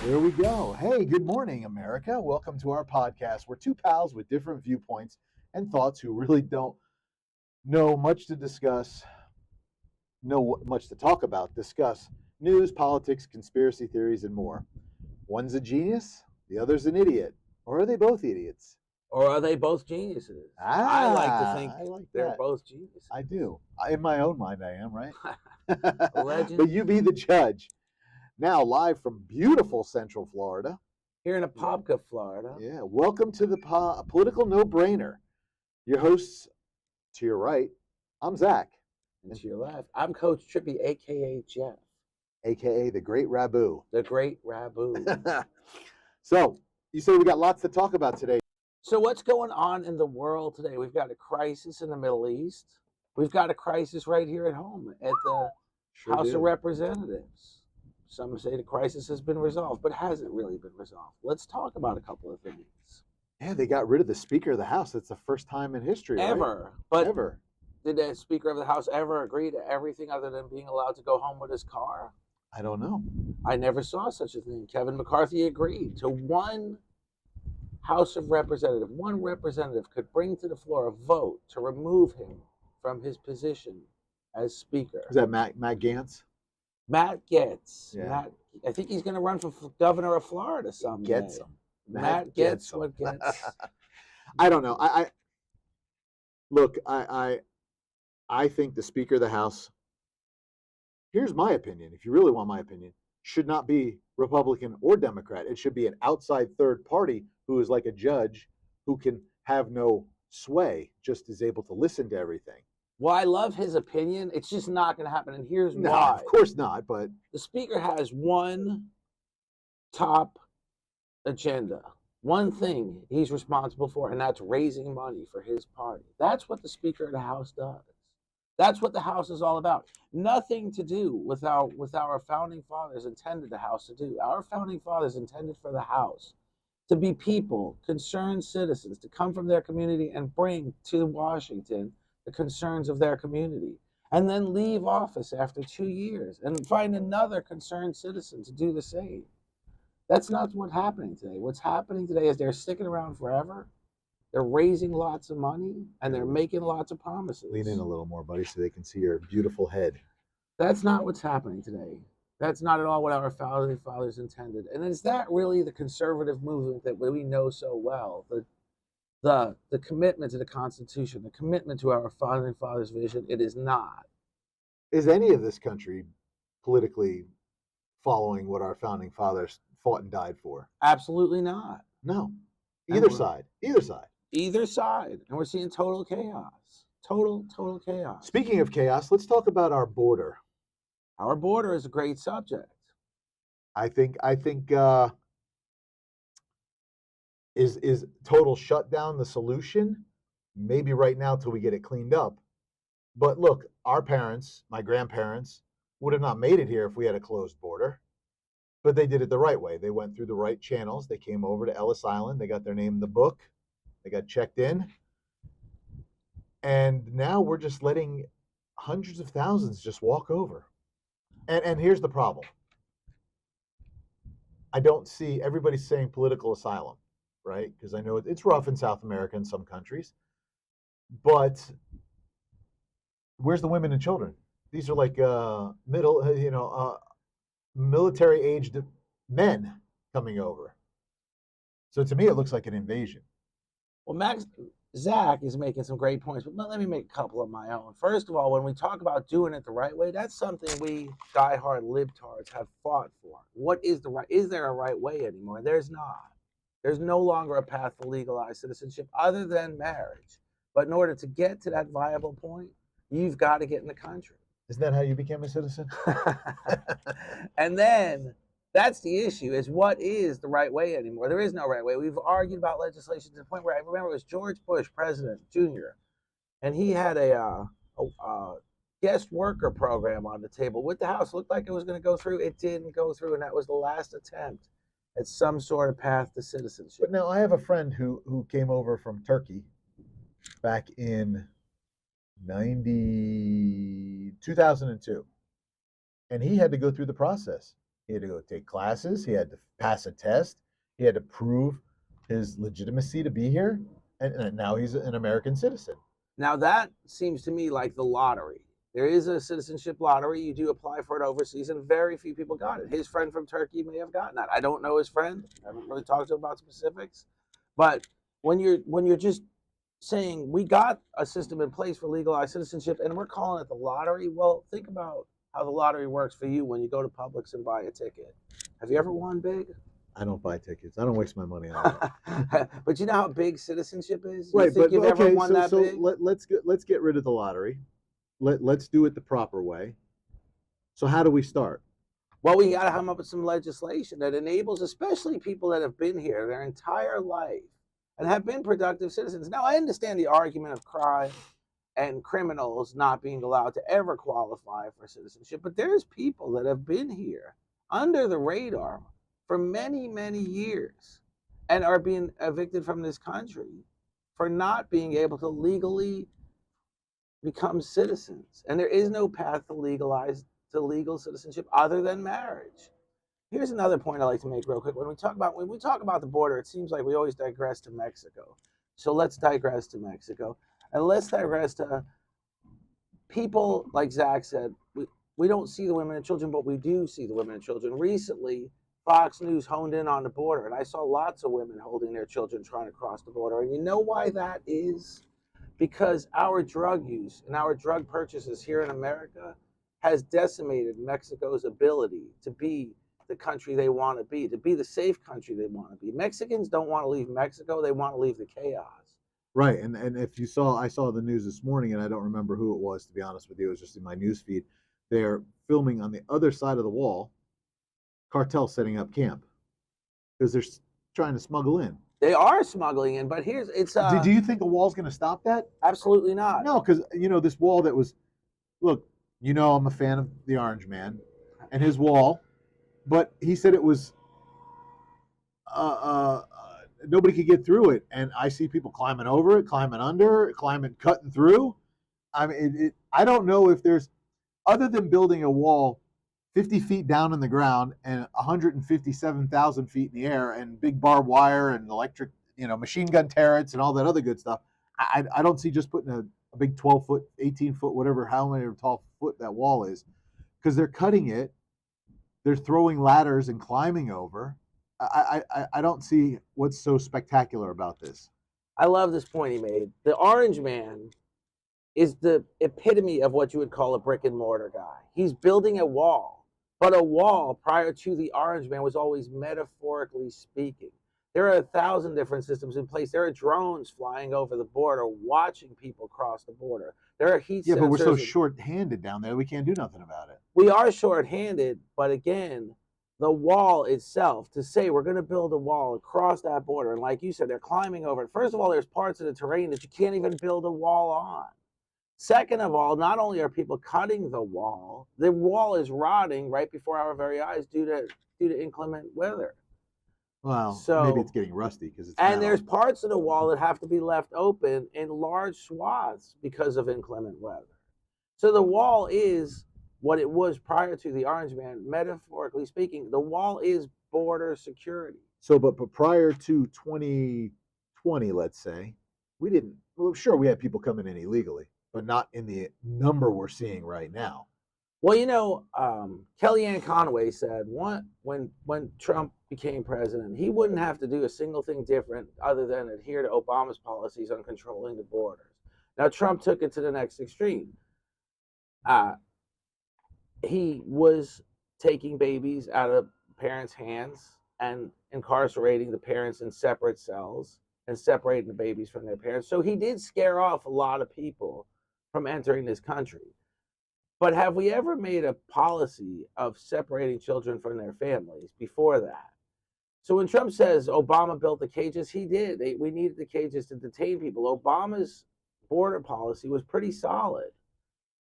There we go. Hey, good morning, America. Welcome to our podcast. We're two pals with different viewpoints and thoughts who really don't know much to discuss, know much to talk about, discuss news, politics, conspiracy theories, and more. One's a genius, the other's an idiot. Or are they both idiots? Or are they both geniuses? I like to think they're both geniuses. I do. In my own mind, I am, right? Legend. But you be the judge. Now, live from beautiful Central Florida. Here in Apopka, Florida. Yeah, welcome to the Political No-Brainer. Your hosts, to your right, I'm Zach. And to your left, I'm Coach Trippy, a.k.a. Jeff. A.k.a. the Great Rabu. The Great Rabu. So, you say we got lots to talk about today. So what's going on in the world today? We've got a crisis in the Middle East. We've got a crisis right here at home at the House of Representatives. Some say the crisis has been resolved, but has it really been resolved? Let's talk about a couple of things. Yeah, they got rid of the Speaker of the House. It's the first time in history, ever. Right? But ever. Did the Speaker of the House ever agree to everything other than being allowed to go home with his car? I don't know. I never saw such a thing. Kevin McCarthy agreed to one House of Representatives. One representative could bring to the floor a vote to remove him from his position as Speaker. Is that Matt Gaetz? Matt Gaetz. Yeah. I think he's going to run for governor of Florida someday. Gets him. Matt gets what gets. I don't know. I think the Speaker of the House, here's my opinion, if you really want my opinion, should not be Republican or Democrat. It should be an outside third party who is like a judge who can have no sway, just is able to listen to everything. Well, I love his opinion. It's just not going to happen, and here's why. No, of course not, but the Speaker has one top agenda, one thing he's responsible for, and that's raising money for his party. That's what the Speaker of the House does. That's what the House is all about. Nothing to do with our founding fathers intended the House to do. Our founding fathers intended for the House to be people, concerned citizens, to come from their community and bring to Washington the concerns of their community, and then leave office after 2 years and find another concerned citizen to do the same. That's not what's happening today. What's happening today is they're sticking around forever. They're raising lots of money, and they're making lots of promises. Lean in a little more, buddy, so they can see your beautiful head. That's not what's happening today. That's not at all what our founding fathers intended. And is that really the conservative movement that we know so well? The commitment to the Constitution, the commitment to our founding fathers' vision, it is not. Is any of this country politically following what our founding fathers fought and died for? Absolutely not. No. Either side. Either side. And we're seeing total chaos. Total chaos. Speaking of chaos, let's talk about our border. Our border is a great subject. I think is total shutdown the solution? Maybe right now till we get it cleaned up. But look, our parents, my grandparents, would have not made it here if we had a closed border. But they did it the right way. They went through the right channels. They came over to Ellis Island. They got their name in the book. They got checked in. And now we're just letting hundreds of thousands just walk over. And here's the problem. I don't see, everybody's saying political asylum, right? Because I know it's rough in South America in some countries. But where's the women and children? These are like military-aged men coming over. So to me, it looks like an invasion. Well, Zach is making some great points, but let me make a couple of my own. First of all, when we talk about doing it the right way, that's something we diehard libtards have fought for. What is the right? Is there a right way anymore? There's not. There's no longer a path to legalized citizenship other than marriage. But in order to get to that viable point, you've got to get in the country. Isn't that how you became a citizen? And then that's the issue, is what is the right way anymore? There is no right way. We've argued about legislation to the point where I remember it was George Bush, President Jr., and he had a guest worker program on the table with the House. It looked like it was going to go through. It didn't go through, and that was the last attempt at some sort of path to citizenship. But now I have a friend who came over from Turkey back in 2002, and he had to go through the process. He had to go take classes. He had to pass a test. He had to prove his legitimacy to be here. And now he's an American citizen. Now that seems to me like the lottery. There is a citizenship lottery. You do apply for it overseas, and very few people got it. His friend from Turkey may have gotten that. I don't know his friend. I haven't really talked to him about specifics. But when you're just saying we got a system in place for legalized citizenship and we're calling it the lottery, well, think about how the lottery works for you when you go to Publix and buy a ticket. Have you ever won big? I don't buy tickets. I don't waste my money on it. But you know how big citizenship is? You Right, think but you've ever okay, won that big? let's get rid of the lottery. Let's do it the proper way. So how do we start? Well, we got to come up with some legislation that enables, especially people that have been here their entire life and have been productive citizens. Now, I understand the argument of crime and criminals not being allowed to ever qualify for citizenship, but there's people that have been here under the radar for many, many years and are being evicted from this country for not being able to legally become citizens. And there is no path to legal citizenship other than marriage. Here's another point I like to make real quick. When we talk about the border, it seems like we always digress to Mexico. So let's digress to Mexico. And let's digress to people, like Zach said, we don't see the women and children, but we do see the women and children. Recently, Fox News honed in on the border, and I saw lots of women holding their children trying to cross the border. And you know why that is? Because our drug use and our drug purchases here in America has decimated Mexico's ability to be the country they want to be the safe country they want to be. Mexicans don't want to leave Mexico. They want to leave the chaos. Right, and if you saw, I saw the news this morning, and I don't remember who it was, to be honest with you. It was just in my news feed. They're filming on the other side of the wall, cartel setting up camp because they're trying to smuggle in. They are smuggling in, but Do you think a wall's going to stop that? Absolutely not. No, because this wall that was, look, I'm a fan of the Orange Man and his wall, but he said it was nobody could get through it, and I see people climbing over it, climbing under, cutting through. I mean, I don't know if there's, other than building a wall 50 feet down in the ground and 157,000 feet in the air, and big barbed wire and electric, machine gun turrets and all that other good stuff. I don't see just putting a big 12-foot, 18-foot, whatever, how many tall foot that wall is, because they're cutting it, they're throwing ladders and climbing over. I don't see what's so spectacular about this. I love this point he made. The Orange Man is the epitome of what you would call a brick and mortar guy. He's building a wall, but a wall prior to the Orange Man was always metaphorically speaking. There are 1,000 different systems in place. There are drones flying over the border, watching people cross the border. There are heat sensors. Yeah, but we're so short-handed down there, we can't do nothing about it. We are short-handed, but again, the wall itself, to say we're going to build a wall across that border, and like you said, they're climbing over it. First of all, there's parts of the terrain that you can't even build a wall on. Second of all, not only are people cutting the wall is rotting right before our very eyes due to inclement weather. Well, so maybe it's getting rusty because it's. And there's parts of the wall that have to be left open in large swaths because of inclement weather. So the wall is what it was prior to the Orange Man, metaphorically speaking. The wall is border security. So, but prior to 2020, let's say, we didn't. Well, sure, we had people coming in illegally, but not in the number we're seeing right now. Well, Kellyanne Conway said when Trump became president, he wouldn't have to do a single thing different other than adhere to Obama's policies on controlling the borders. Now, Trump took it to the next extreme. He was taking babies out of parents' hands and incarcerating the parents in separate cells and separating the babies from their parents. So he did scare off a lot of people from entering this country. But have we ever made a policy of separating children from their families before that? So when Trump says Obama built the cages, he did. We needed the cages to detain people. Obama's border policy was pretty solid.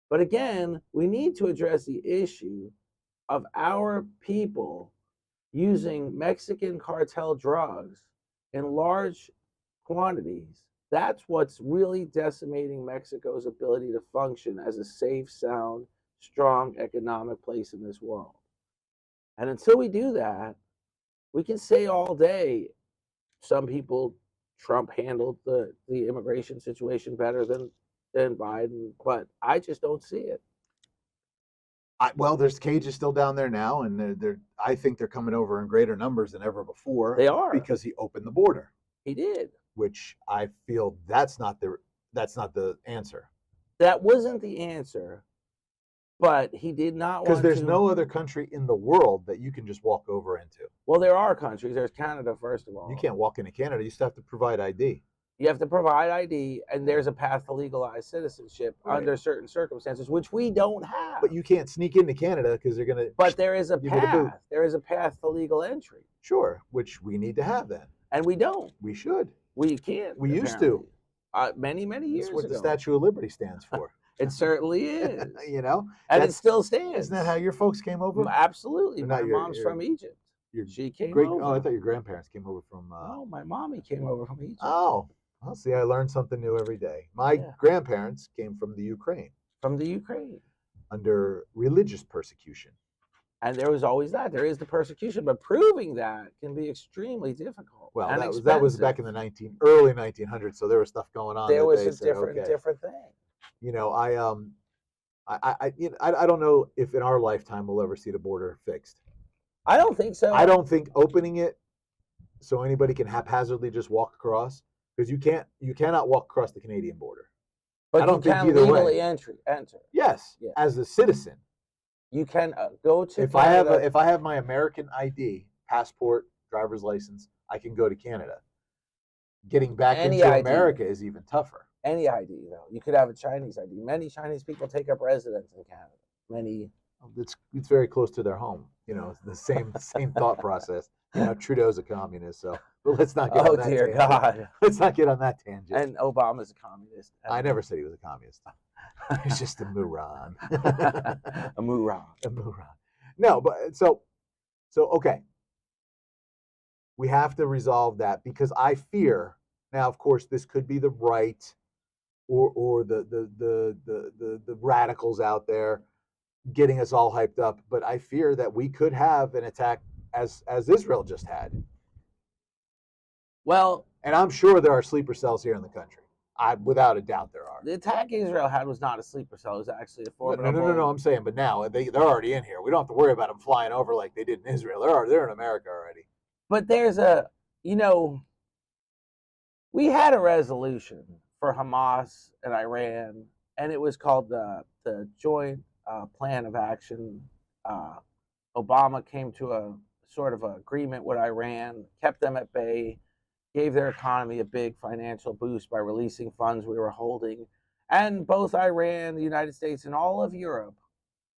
But again, we need to address the issue of our people using Mexican cartel drugs in large quantities. That's what's really decimating Mexico's ability to function as a safe, sound, strong economic place in this world. And until we do that, we can say all day, some people, Trump handled the immigration situation better than Biden, but I just don't see it. Well, there's cages still down there now, and I think they're coming over in greater numbers than ever before. They are, because he opened the border. He did, which I feel that's not the answer. That wasn't the answer, but he did not want to. Because there's no other country in the world that you can just walk over into. Well, there are countries. There's Canada, first of all. You can't walk into Canada. You still have to provide ID. You have to provide ID, and there's a path to legalized citizenship under certain circumstances, which we don't have. But you can't sneak into Canada because they're going to. But there is a path. There is a path to legal entry. Sure, which we need to have then. And we don't. We should. We can't. We used to. Many years ago. That's what the Statue of Liberty stands for. It certainly is. You know? And it still stands. Isn't that how your folks came over? Absolutely. My mom's from Egypt. She came over. Oh, I thought your grandparents came over from... No, my mommy came over from Egypt. Oh. Well, see, I learned something new every day. My grandparents came from the Ukraine. From the Ukraine. Under religious persecution. And there was always that. There is the persecution, but proving that can be extremely difficult. Well, that was back in the early 1900s, so there was stuff going on. There was a different thing. You know, I don't know if in our lifetime we'll ever see the border fixed. I don't think so. I don't think opening it so anybody can haphazardly just walk across, because you cannot walk across the Canadian border. But I don't you can legally enter. Yes, as a citizen. You can go to if Canada. If I have my American ID, passport, driver's license, I can go to Canada. Getting back into America is even tougher. Any ID though, you could have a Chinese ID. Many Chinese people take up residence in Canada. Many. It's very close to their home. You know, it's the same thought process. You know, Trudeau's a communist, so but let's not get on that tangent. God. Let's not get on that tangent. And Obama's a communist. I never said he was a communist. He's just a moron. A moron. A moron. No, but so okay. We have to resolve that, because I fear now. Of course, this could be the right or the radicals out there getting us all hyped up, but I fear that we could have an attack as Israel just had. Well, and I'm sure there are sleeper cells here in the country. Without a doubt there are. The attack Israel had was not a sleeper cell. It was actually a formidable... No, I'm saying, but now they're already in here. We don't have to worry about them flying over like they did in Israel. They're in America already. But there's we had a resolution for Hamas and Iran, and it was called the Joint Plan of Action. Obama came to a sort of agreement with Iran, kept them at bay, gave their economy a big financial boost by releasing funds we were holding. And both Iran, the United States, and all of Europe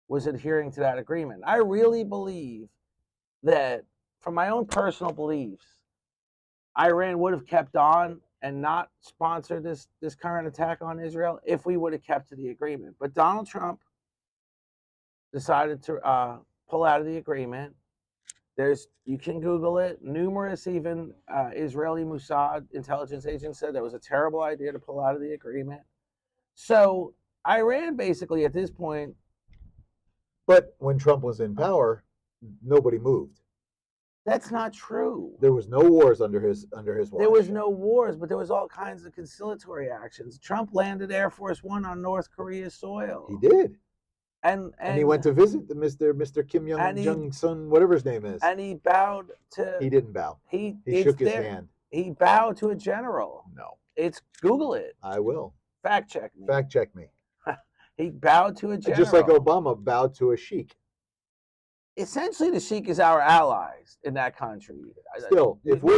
was adhering to that agreement. I really believe that, from my own personal beliefs, Iran would have kept on and not sponsored this current attack on Israel if we would have kept to the agreement. But Donald Trump decided to pull out of the agreement. You can Google it. Numerous even Israeli Mossad intelligence agents said that was a terrible idea to pull out of the agreement. So Iran basically at this point. But when Trump was in power, nobody moved. That's not true. There was no wars under his watch. There was no wars, but there was all kinds of conciliatory actions. Trump landed Air Force One on North Korea's soil. He did. And he went to visit the Mr. Kim Jong-sun, whatever his name is. And he bowed to... He didn't bow. He shook his hand. He bowed to a general. No. Google it. I will. Fact check me. Fact check me. He bowed to a general. Just like Obama bowed to a sheik. Essentially, the sheik is our allies in that country. Still, if we're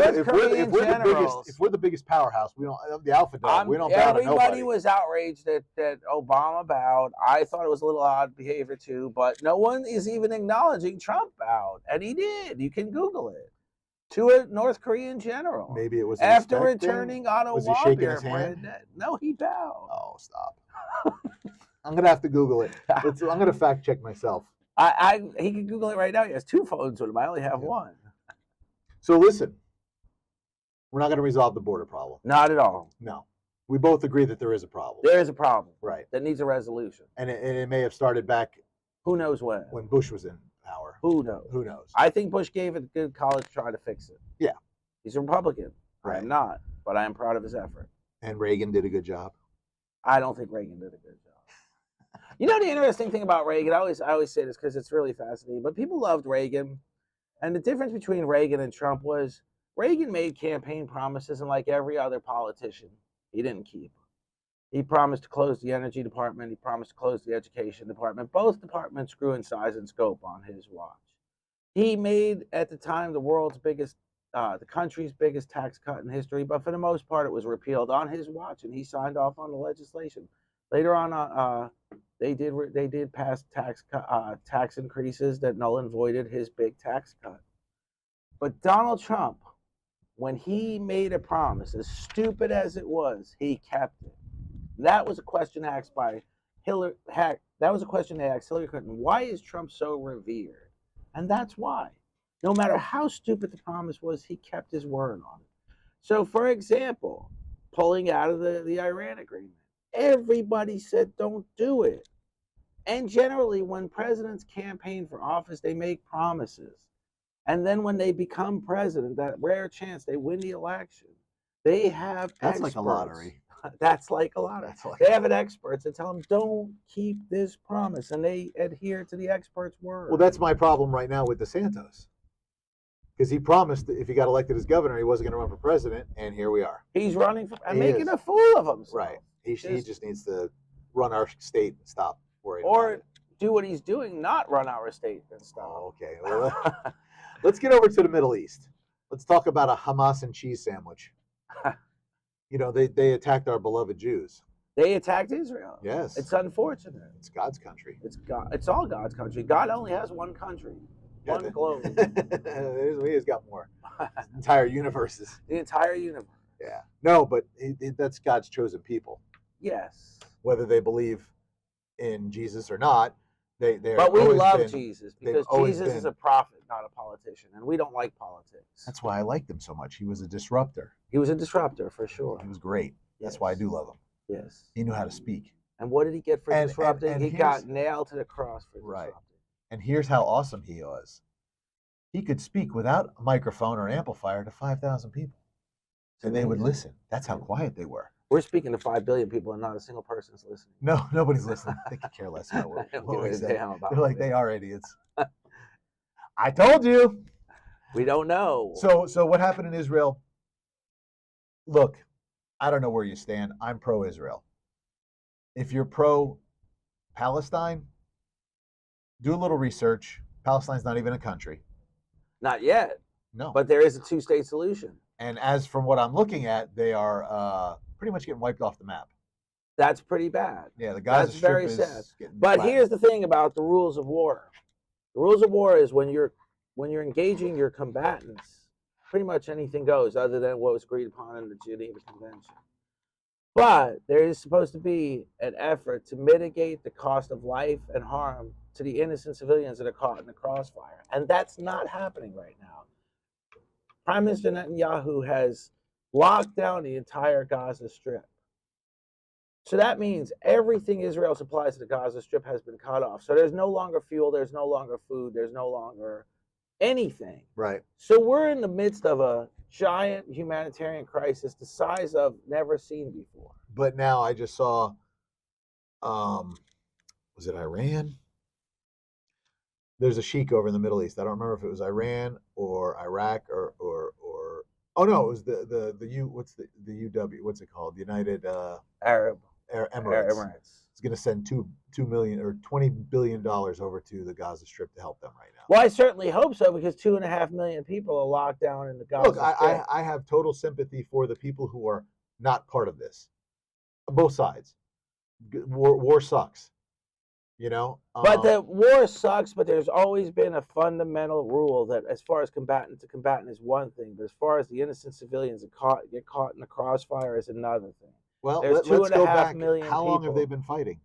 the biggest powerhouse, we don't the alpha dog. We don't bow to nobody. Everybody was outraged that Obama bowed. I thought it was a little odd behavior too, but no one is even acknowledging Trump bowed, and he did. You can Google it. To a North Korean general. Maybe it was after returning Otto Was he shaking his hand? No, he bowed. Oh, stop! I'm gonna have to Google it. I'm gonna fact check myself. He can Google it right now. He has two phones with him. I only have one. So listen, we're not going to resolve the border problem. Not at all. No. We both agree that there is a problem. There is a problem. Right. That needs a resolution. And it may have started back... Who knows when? When Bush was in power. Who knows? Who knows? I think Bush gave it a good college try to fix it. Yeah. He's a Republican. Right. I'm not, but I am proud of his effort. And Reagan did a good job. I don't think Reagan did a good job. You know, the interesting thing about Reagan, I always say this because it's really fascinating, but people loved Reagan. And the difference between Reagan and Trump was Reagan made campaign promises, and like every other politician, he didn't keep. He promised to close the energy department. He promised to close the education department. Both departments grew in size and scope on his watch. He made, at the time, the country's biggest tax cut in history, but for the most part, it was repealed on his watch, and he signed off on the legislation. Later on, they did pass tax increases that null and voided his big tax cut. But Donald Trump, when he made a promise, as stupid as it was, he kept it. That was a question asked by Hillary. That was a question they asked Hillary Clinton. Why is Trump so revered? And that's why. No matter how stupid the promise was, he kept his word on it. So, for example, pulling out of the Iran agreement, everybody said don't do it. And generally, when presidents campaign for office, they make promises. And then when they become president, that rare chance they win the election, they have That's experts. like a lottery. That's like a lottery. They have experts that tell them, don't keep this promise. And they adhere to the expert's word. Well, that's my problem right now with DeSantis. Because he promised that if he got elected as governor, he wasn't going to run for president, and here we are. He's running for, and making a fool of himself. Right. He just needs to run our state and stop worrying about Or it. do what he's doing, not run our state and stop. Oh, okay. Well, let's get over to the Middle East. Let's talk about a Hamas and cheese sandwich. You know, they attacked our beloved Jews. They attacked Israel. Yes. It's unfortunate. It's God's country. It's all God's country. God only has one country, one globe. He has got more. Entire universes. The entire universe. Yeah. No, but that's God's chosen people. Yes. Whether they believe in Jesus or not, But we love Jesus because Jesus is a prophet, not a politician, and we don't like politics. That's why I liked him so much. He was a disruptor. He was a disruptor for sure. He was great. That's why I do love him. Yes. He knew how to speak. And what did he get for disrupting? And he got nailed to the cross for disrupting. And here's how awesome he was. He could speak without a microphone or amplifier to 5,000 people. And they would listen. That's how quiet they were. We're speaking to 5 billion people and not a single person's listening. No, nobody's listening. They could care less about what we say. They're like, they are idiots. I told you. We don't know. So what happened in Israel? Look, I don't know where you stand. I'm pro-Israel. If you're pro-Palestine, do a little research. Palestine's not even a country. Not yet. No. But there is a two-state solution. And as from what I'm looking at, they are pretty much getting wiped off the map. That's pretty bad. Yeah, the Gaza Strip very is sad. getting But flattened. here's the thing about the rules of war. The rules of war is when you're engaging your combatants, pretty much anything goes other than what was agreed upon in the Geneva Convention. But there is supposed to be an effort to mitigate the cost of life and harm to the innocent civilians that are caught in the crossfire. And that's not happening right now. Prime Minister Netanyahu has locked down the entire Gaza Strip. So that means everything Israel supplies to the Gaza Strip has been cut off. So there's no longer fuel, there's no longer food, there's no longer anything. Right. So we're in the midst of a giant humanitarian crisis the size of never seen before. But now I just saw, was it Iran? There's a sheik over in the Middle East. I don't remember if it was Iran or Iraq or oh no, it was the UW, what's it called? The United Arab Emirates. It's going to send $2 million or $20 billion over to the Gaza Strip to help them right now. Well, I certainly hope so because 2.5 million people are locked down in the Gaza Strip. Look, I have total sympathy for the people who are not part of this. Both sides. War sucks. You know? But the war sucks, but there's always been a fundamental rule that as far as combatant to combatant is one thing, but as far as the innocent civilians that get caught in the crossfire is another thing. Well, let's go back. How long people. have they been fighting?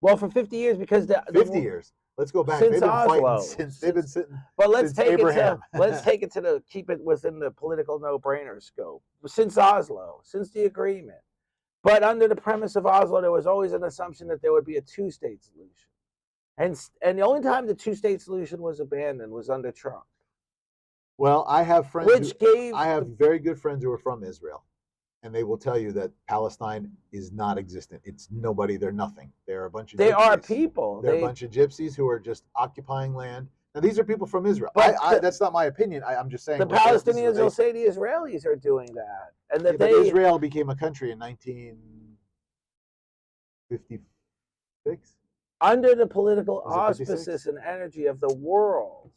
Well, for 50 years because 50 years. Let's go back. Since They've been Oslo. fighting since they've been sitting. But let's since take Abraham. it to keep it within the political no-brainer scope. Since Oslo, since the agreement. But under the premise of Oslo, there was always an assumption that there would be a two-state solution. And the only time the two-state solution was abandoned was under Trump. Well, I have friends. I have very good friends who are from Israel, and they will tell you that Palestine is not existent. It's nobody. They're nothing. They're a bunch of. They gypsies. are people. They're a bunch of gypsies who are just occupying land. Now, these are people from Israel. That's not my opinion. I'm just saying. The Palestinians will say the Israelis are doing that, and that Israel became a country in 1956 under the political auspices and energy of the world.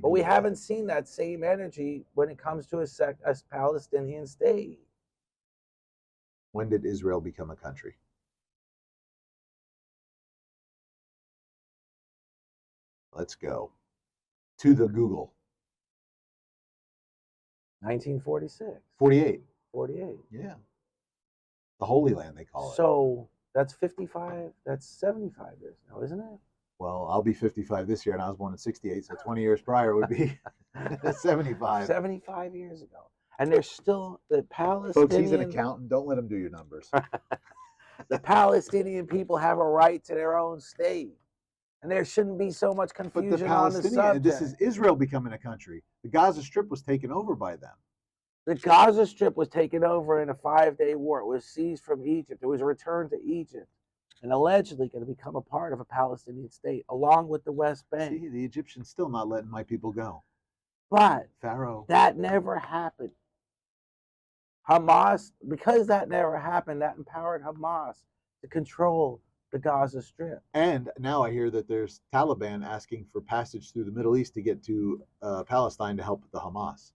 But we haven't seen that same energy when it comes to a Palestinian state. When did Israel become a country? Let's go to the Google. 1946. 48. 48. Yeah. The Holy Land, they call it. So that's 55, that's 75 years now, isn't it? Well, I'll be 55 this year, and I was born in 68, so 20 years prior would be 75. 75 years ago. And there's still the Palestinian... Folks, he's an accountant. Don't let him do your numbers. The Palestinian people have a right to their own state. And there shouldn't be so much confusion on the subject. This is Israel becoming a country. The Gaza Strip was taken over by them. The Gaza Strip was taken over in a 5-day war. It was seized from Egypt. It was returned to Egypt. And allegedly going to become a part of a Palestinian state, along with the West Bank. See, the Egyptians still not letting my people go. But Pharaoh. That never happened. Hamas, because that never happened, that empowered Hamas to control the Gaza Strip. And now I hear that there's Taliban asking for passage through the Middle East to get to Palestine to help the Hamas.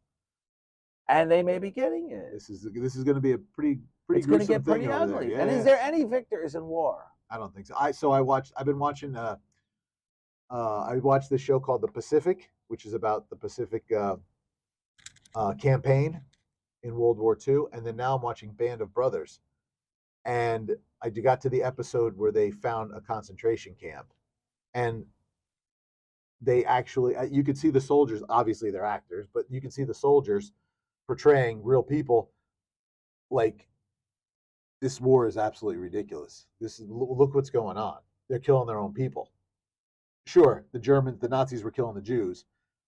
And they may be getting it. This is going to be a pretty it's going to get pretty ugly. Yeah, and is there any victors in war? I don't think so. I've been watching I watched this show called The Pacific, which is about the Pacific campaign in World War II, and then now I'm watching Band of Brothers. And I got to the episode where they found a concentration camp, and they actually, you could see the soldiers, obviously they're actors, but you can see the soldiers portraying real people. Like, this war is absolutely ridiculous. Look what's going on. They're killing their own people. Sure, the Nazis were killing the Jews,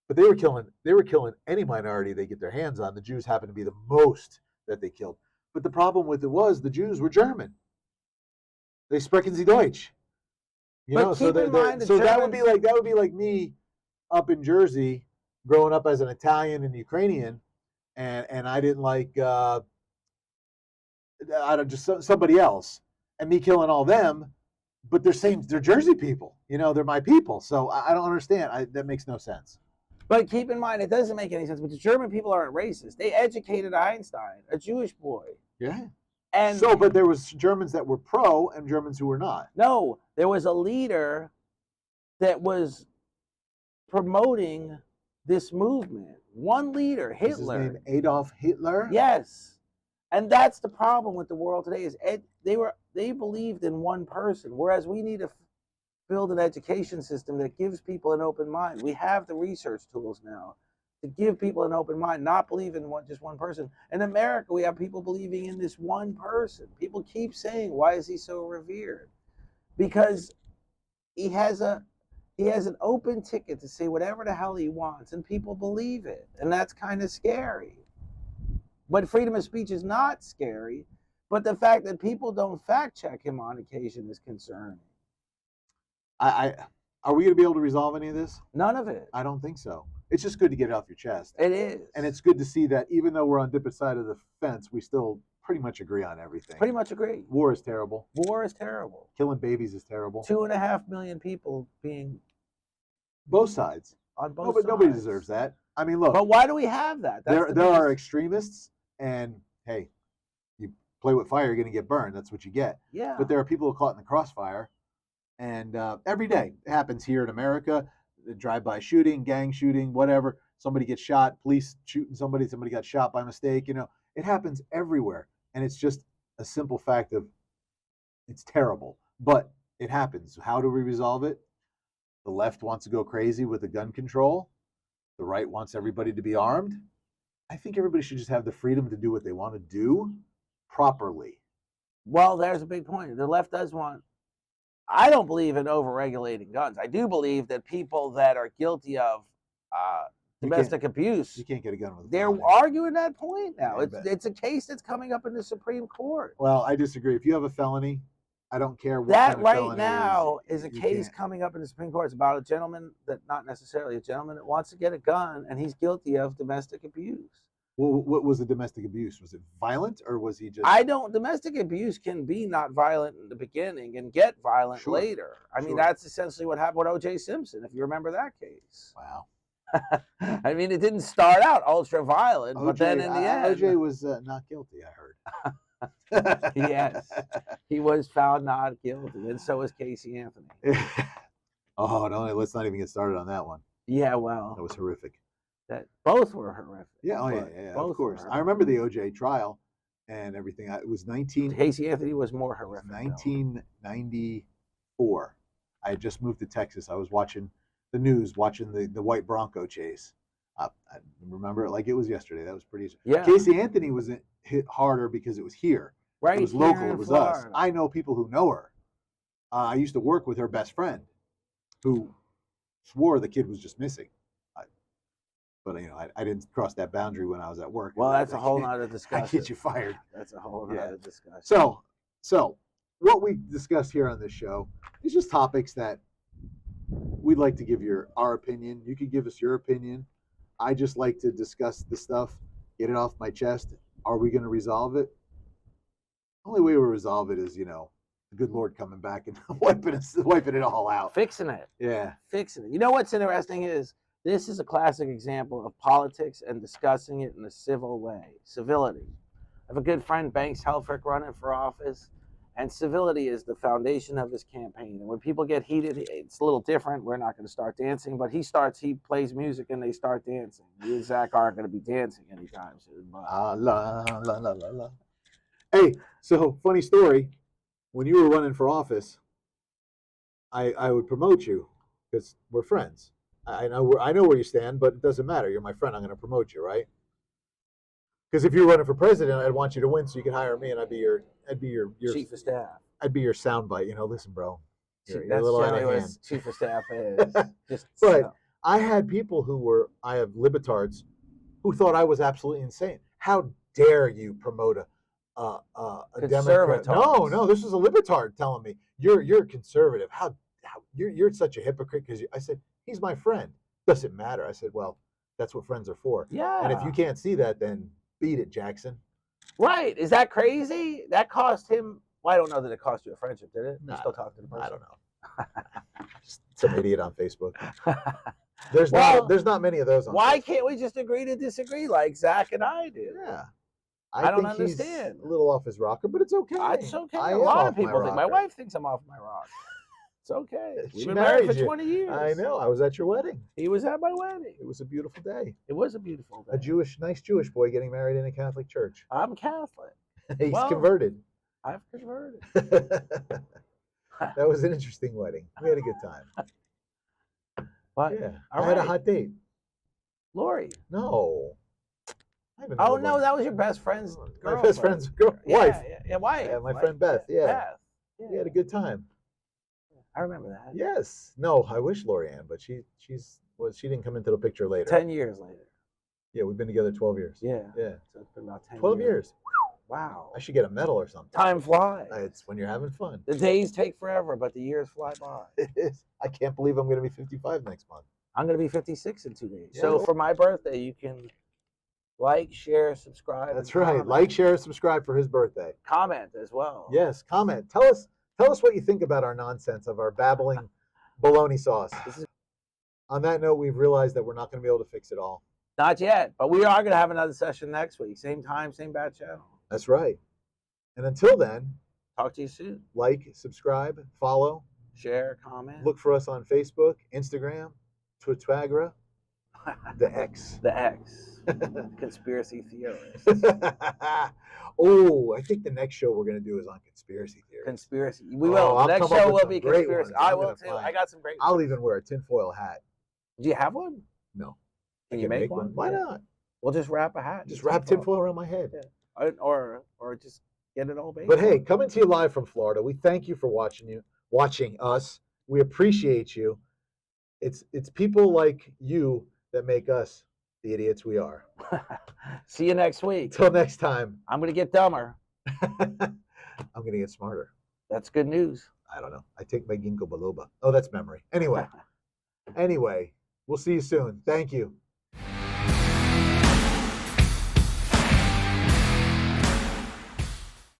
but they were killing any minority they get their hands on. The Jews happen to be the most that they killed. But the problem with it was the Jews were German. They sprechen sie Deutsch. So that would be like me up in Jersey, growing up as an Italian and Ukrainian, and I didn't like somebody else, and me killing all them, but they're Jersey people. They're my people. So I don't understand. That makes no sense. But keep in mind, it doesn't make any sense. But the German people aren't racist. They educated Einstein, a Jewish boy. Yeah. And but there was Germans that were pro and Germans who were not. No, there was a leader that was promoting this movement. One leader, Hitler. Is his name Adolf Hitler? Yes. And that's the problem with the world today is they believed in one person, whereas we need to build an education system that gives people an open mind. We have the research tools now to give people an open mind, not believe in just one person. In America, we have people believing in this one person. People keep saying, why is he so revered? Because he has an open ticket to say whatever the hell he wants, and people believe it. And that's kind of scary. But freedom of speech is not scary, but the fact that people don't fact check him on occasion is concerning. Are we going to be able to resolve any of this? None of it. I don't think so. It's just good to get it off your chest. It is. And it's good to see that even though we're on different side of the fence, we still pretty much agree on everything. Pretty much agree. War is terrible. War is terrible. Killing babies is terrible. 2.5 million people being... Both sides. On both sides. Nobody deserves that. I mean, look. But why do we have that? There are extremists, and hey, you play with fire, you're going to get burned. That's what you get. Yeah. But there are people who are caught in the crossfire. And every day it happens here in America, the drive-by shooting, gang shooting, whatever. Somebody gets shot, police shooting somebody got shot by mistake. It happens everywhere. And it's just a simple fact of it's terrible, but it happens. How do we resolve it? The left wants to go crazy with the gun control. The right wants everybody to be armed. I think everybody should just have the freedom to do what they want to do properly. Well, there's a big point. The left does want... I don't believe in overregulating guns. I do believe that people that are guilty of domestic abuse, You can't get a gun with a they're felony. arguing that point now. Yeah, It's a case that's coming up in the Supreme Court. Well, I disagree. If you have a felony, I don't care what That kind of right felony now it is a you case can't. coming up in the Supreme Court. It's about a gentleman that, not necessarily a gentleman, that wants to get a gun, and he's guilty of domestic abuse. Well, what was the domestic abuse? Was it violent, or was he just? Domestic abuse can be not violent in the beginning and get violent Sure. later. I mean, Sure. that's essentially what happened with O.J. Simpson, if you remember that case. Wow. I mean, it didn't start out ultra violent, but then in the end, OJ was not guilty. I heard. yes, he was found not guilty, and so was Casey Anthony. Oh no! Let's not even get started on that one. Yeah, well, That was horrific. that both were horrific. Yeah. Oh yeah. but Yeah. both Of course. were I remember the OJ trial and everything. It was Casey Anthony was more horrific. though. 1994. I had just moved to Texas. I was watching the news, watching the white Bronco chase. I remember it like it was yesterday. That was pretty. Yeah. Casey Anthony was hit harder because it was here. Right. It was here local. in It was us. Florida. I know people who know her. I used to work with her best friend, who swore the kid was just missing. But I didn't cross that boundary when I was at work. Well, that's a whole nother nother discussion. I get you fired. That's a whole nother discussion. So what we discuss here on this show is just topics that we'd like to give our opinion. You could give us your opinion. I just like to discuss the stuff, get it off my chest. Are we going to resolve it? Only way we resolve it is, the good Lord coming back and wiping it all out. Fixing it. Yeah. Fixing it. You know what's interesting is this is a classic example of politics and discussing it in a civil way. Civility. I have a good friend, Banks Helfrich, running for office, and civility is the foundation of his campaign. And when people get heated, it's a little different. We're not going to start dancing, but he plays music and they start dancing. Me and Zach aren't going to be dancing anytime soon. But... La, la, la, la, la. Hey, so funny story. When you were running for office, I would promote you because we're friends. I know where you stand, but it doesn't matter. You're my friend. I'm going to promote you, right? Because if you were running for president, I'd want you to win, so you could hire me, and I'd be your chief of staff. I'd be your soundbite. Listen, bro. That's generally what chief of staff is. But I had people I have libertards, who thought I was absolutely insane. How dare you promote a Democrat? No, this was a libertard telling me you're conservative. How you're such a hypocrite because I said he's my friend. Doesn't matter. I said, well, that's what friends are for. Yeah. And if you can't see that, then beat it, Jackson. Right? Is that crazy? That cost him. Well, I don't know that it cost you a friendship, did it? No, you still talk to the person? I don't know. Just some idiot on Facebook. There's not many of those on why Facebook. Can't we just agree to disagree like Zach and I do? Yeah. I don't think understand. He's a little off his rocker, but it's okay. It's okay. A lot of people think. My wife thinks I'm off my rock. It's okay. We've been married for 20 years. I know. I was at your wedding. He was at my wedding. It was a beautiful day. It was a beautiful day. A nice Jewish boy getting married in a Catholic church. I'm Catholic. He's converted. I've converted. That was an interesting wedding. We had a good time. But yeah, I had a hot date. Lori. No. Oh no, that was your best friend's girl. My best friend's wife. Yeah, wife. Yeah, my friend Beth. Yeah. Beth. Yeah. We had a good time. I remember that. Yes. No, I wish Lori Ann, but she didn't come into the picture later. 10 years later. Yeah, we've been together 12 years. Yeah. Yeah. So it's been about 12 years. Wow. I should get a medal or something. Time flies. It's when you're having fun. The days take forever, but the years fly by. It is. I can't believe I'm going to be 55 next month. I'm going to be 56 in 2 days. Yeah. So for my birthday, you can like, share, subscribe. That's right. Comment. Like, share, subscribe for his birthday. Comment as well. Yes, comment. Tell us what you think about our nonsense of our babbling bologna sauce. On that note, we've realized that we're not going to be able to fix it all. Not yet, but we are going to have another session next week. Same time, same bad channel. That's right. And until then, talk to you soon. Like, subscribe, follow, share, comment. Look for us on Facebook, Instagram, Twitter, the X. The X. Conspiracy theorists. Oh, I think the next show we're going to do is on conspiracy theories. Conspiracy. We will. The next show will be conspiracy. I will too. I got some great ones. I'll even wear a tinfoil hat. Do you have one? No. Can you make one? Why not? We'll just wrap a hat. Just wrap tinfoil around my head. Yeah. Or just get it all baked. But hey, coming to you live from Florida, we thank you for watching. watching us. We appreciate you. It's people like you that make us the idiots we are. See you next week. Until next time, I'm going to get dumber. I'm going to get smarter. That's good news. I don't know. I take my ginkgo biloba. Oh, that's memory. Anyway, we'll see you soon. Thank you.